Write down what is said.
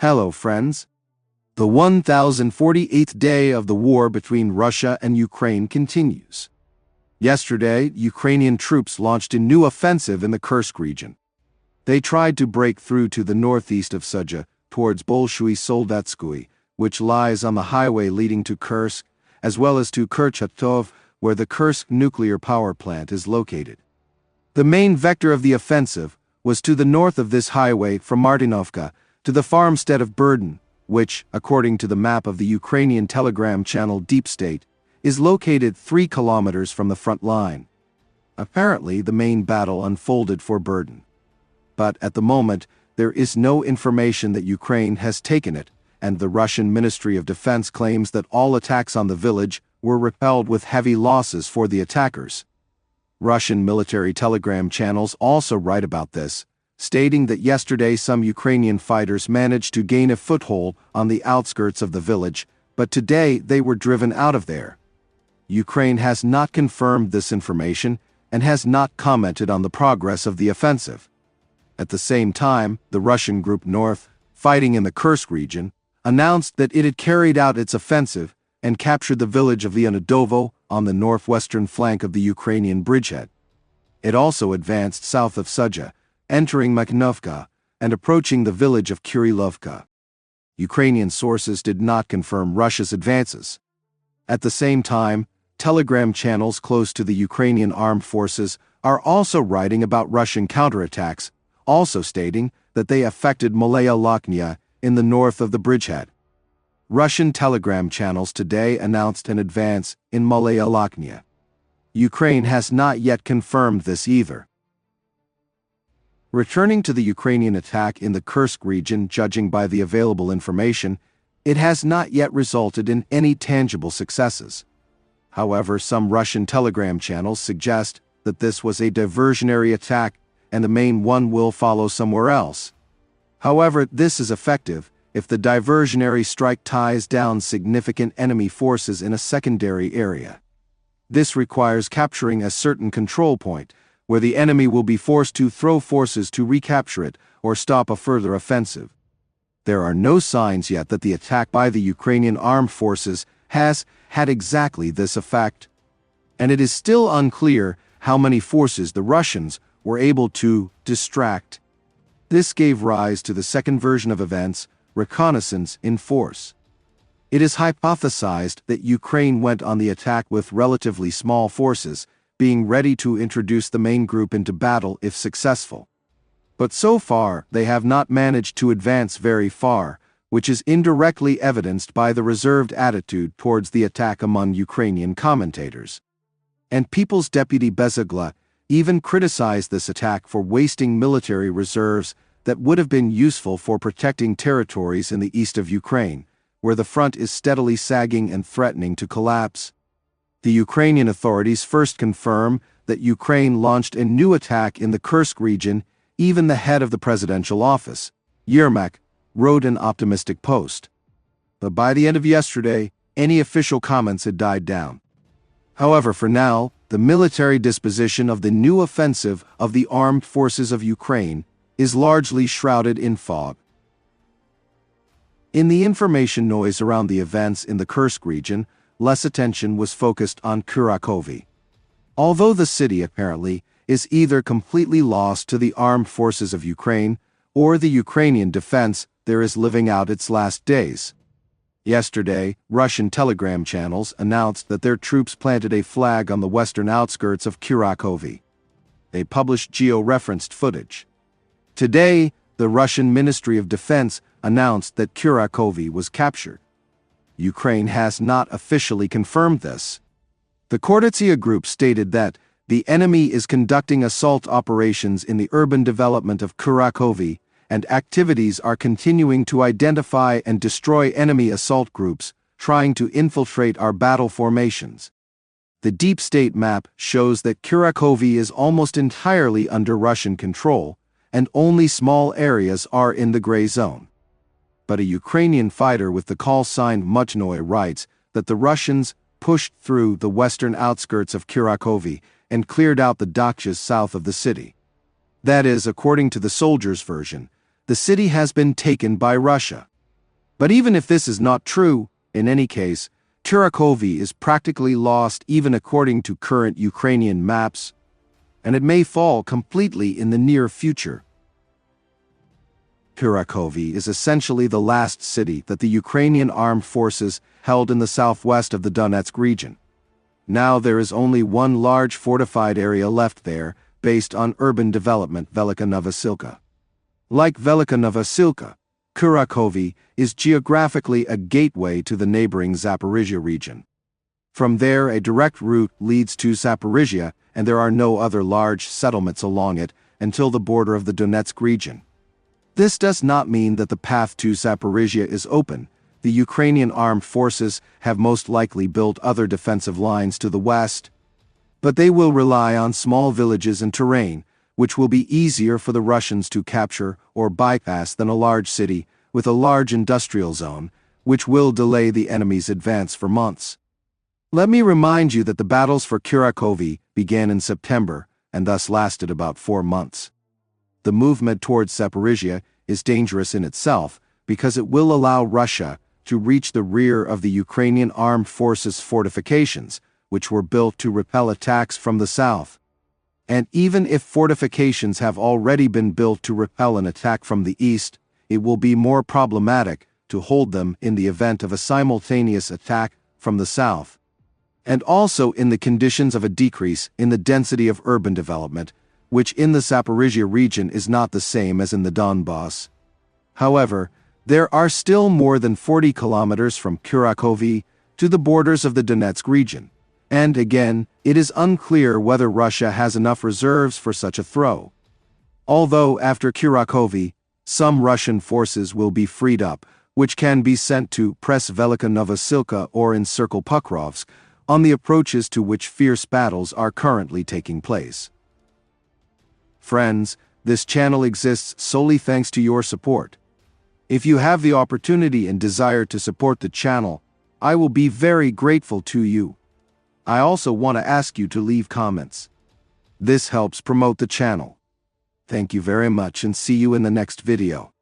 Hello, friends. The 1048th day of the war between Russia and Ukraine continues. Yesterday, Ukrainian troops launched a new offensive in the Kursk region. They tried to break through to the northeast of Sudzha, towards Bolshoi Soldatskoye, which lies on the highway leading to Kursk, as well as to Kurakhove, where the Kursk nuclear power plant is located. The main vector of the offensive was to the north of this highway from Martinovka to the farmstead of Burden, which, according to the map of the Ukrainian telegram channel Deep State, is located 3 kilometers from the front line. Apparently, the main battle unfolded for Burden. But at the moment, there is no information that Ukraine has taken it, and the Russian Ministry of Defense claims that all attacks on the village were repelled with heavy losses for the attackers. Russian military telegram channels also write about this, stating that yesterday some Ukrainian fighters managed to gain a foothold on the outskirts of the village, but today they were driven out of there. Ukraine has not confirmed this information and has not commented on the progress of the offensive. At the same time, the Russian Group North, fighting in the Kursk region, announced that it had carried out its offensive and captured the village of Leonidovo on the northwestern flank of the Ukrainian bridgehead. It also advanced south of Sudzha, entering Makhinovka and approaching the village of Kurilovka. Ukrainian sources did not confirm Russia's advances. At the same time, telegram channels close to the Ukrainian armed forces are also writing about Russian counterattacks, also stating that they affected Malaya Lochnia in the north of the bridgehead. Russian telegram channels today announced an advance in Malaya Lochnia. Ukraine has not yet confirmed this either. Returning to the Ukrainian attack in the Kursk region, judging by the available information, it has not yet resulted in any tangible successes. However, some Russian telegram channels suggest that this was a diversionary attack and the main one will follow somewhere else. However, this is effective if the diversionary strike ties down significant enemy forces in a secondary area. This requires capturing a certain control point, where the enemy will be forced to throw forces to recapture it or stop a further offensive. There are no signs yet that the attack by the Ukrainian armed forces has had exactly this effect, and it is still unclear how many forces the Russians were able to distract. This gave rise to the second version of events, reconnaissance in force. It is hypothesized that Ukraine went on the attack with relatively small forces, being ready to introduce the main group into battle if successful. But so far, they have not managed to advance very far, which is indirectly evidenced by the reserved attitude towards the attack among Ukrainian commentators. And People's Deputy Bezagla even criticized this attack for wasting military reserves that would have been useful for protecting territories in the east of Ukraine, where the front is steadily sagging and threatening to collapse. The Ukrainian authorities first confirm that Ukraine launched a new attack in the Kursk region. Even the head of the presidential office, Yermak, wrote an optimistic post. But by the end of yesterday, any official comments had died down. However, for now, the military disposition of the new offensive of the armed forces of Ukraine is largely shrouded in fog. In the information noise around the events in the Kursk region, less attention was focused on Kurakhove. Although the city apparently is either completely lost to the armed forces of Ukraine or the Ukrainian defense there is living out its last days. Yesterday, Russian telegram channels announced that their troops planted a flag on the western outskirts of Kurakhove. They published geo-referenced footage. Today, the Russian Ministry of Defense announced that Kurakhove was captured. Ukraine has not officially confirmed this. The Kordotsia Group stated that the enemy is conducting assault operations in the urban development of Kurakhove, and activities are continuing to identify and destroy enemy assault groups trying to infiltrate our battle formations. The Deep State map shows that Kurakhove is almost entirely under Russian control, and only small areas are in the gray zone. But a Ukrainian fighter with the call sign Muchnoy writes that the Russians pushed through the western outskirts of Kurakhove and cleared out the dakshas south of the city. That is, according to the soldiers' version, the city has been taken by Russia. But even if this is not true, in any case, Kurakhove is practically lost even according to current Ukrainian maps, and it may fall completely in the near future. Kurakhove is essentially the last city that the Ukrainian armed forces held in the southwest of the Donetsk region. Now there is only one large fortified area left there, based on urban development, Velika Novosilka. Like Velika Novosilka, Kurakhove is geographically a gateway to the neighboring Zaporizhia region. From there, a direct route leads to Zaporizhia, and there are no other large settlements along it until the border of the Donetsk region. This does not mean that the path to Zaporizhia is open. The Ukrainian armed forces have most likely built other defensive lines to the west, but they will rely on small villages and terrain, which will be easier for the Russians to capture or bypass than a large city with a large industrial zone, which will delay the enemy's advance for months. Let me remind you that the battles for Kurakhove began in September and thus lasted about 4 months. The movement towards Zaporizhia is dangerous in itself because it will allow Russia to reach the rear of the Ukrainian armed forces' fortifications, which were built to repel attacks from the south. And even if fortifications have already been built to repel an attack from the east, it will be more problematic to hold them in the event of a simultaneous attack from the south. And also in the conditions of a decrease in the density of urban development, which in the Zaporizhia region is not the same as in the Donbass. However, there are still more than 40 kilometers from Kurakhove to the borders of the Donetsk region. And again, it is unclear whether Russia has enough reserves for such a throw. Although after Kurakhove, some Russian forces will be freed up, which can be sent to press Velika Novosilka or encircle Pokrovsk, on the approaches to which fierce battles are currently taking place. Friends, this channel exists solely thanks to your support. If you have the opportunity and desire to support the channel, I will be very grateful to you. I also want to ask you to leave comments. This helps promote the channel. Thank you very much and see you in the next video.